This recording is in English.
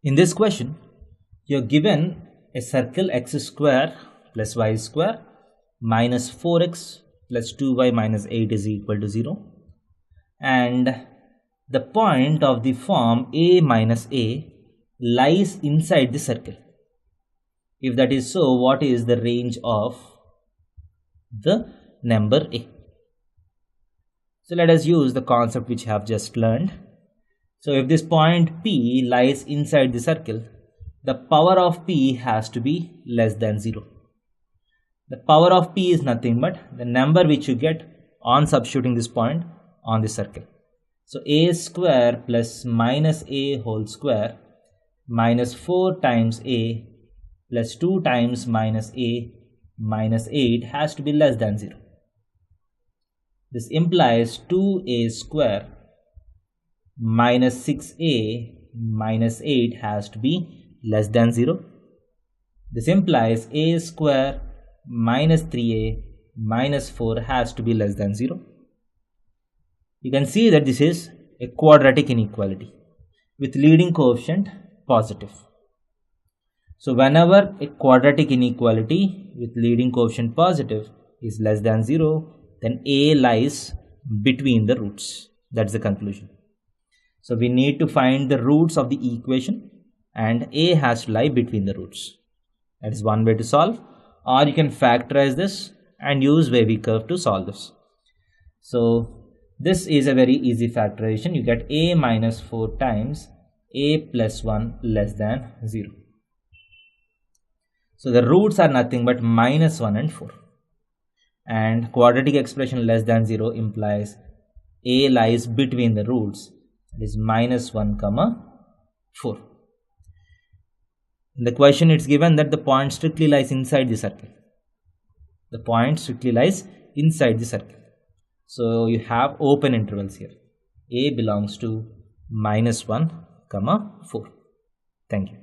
In this question, you're given a circle x square plus y square minus 4x plus 2y minus 8 is equal to 0. And the point of the form a minus a lies inside the circle. If that is so, what is the range of the number a? So let us use the concept which I have just learned. So if this point P lies inside the circle, the power of P has to be less than 0. The power of P is nothing but the number which you get on substituting this point on the circle. So a square plus minus a whole square minus 4 times a plus 2 times minus a minus 8 has to be less than 0. This implies 2a square minus 6a minus 8 has to be less than 0. This implies a square minus 3a minus 4 has to be less than 0. You can see that this is a quadratic inequality with leading coefficient positive. So whenever a quadratic inequality with leading coefficient positive is less than 0, then a lies between the roots. That's the conclusion. So we need to find the roots of the equation and a has to lie between the roots. That is one way to solve, or you can factorize this and use wavy curve to solve this. So this is a very easy factorization. You get a minus 4 times a plus 1 less than 0. So the roots are nothing but minus 1 and 4. And quadratic expression less than 0 implies a lies between the roots. It is minus 1 comma 4. In the question it's given that the point strictly lies inside the circle. The point strictly lies inside the circle. So you have open intervals here. A belongs to minus 1 comma 4. Thank you.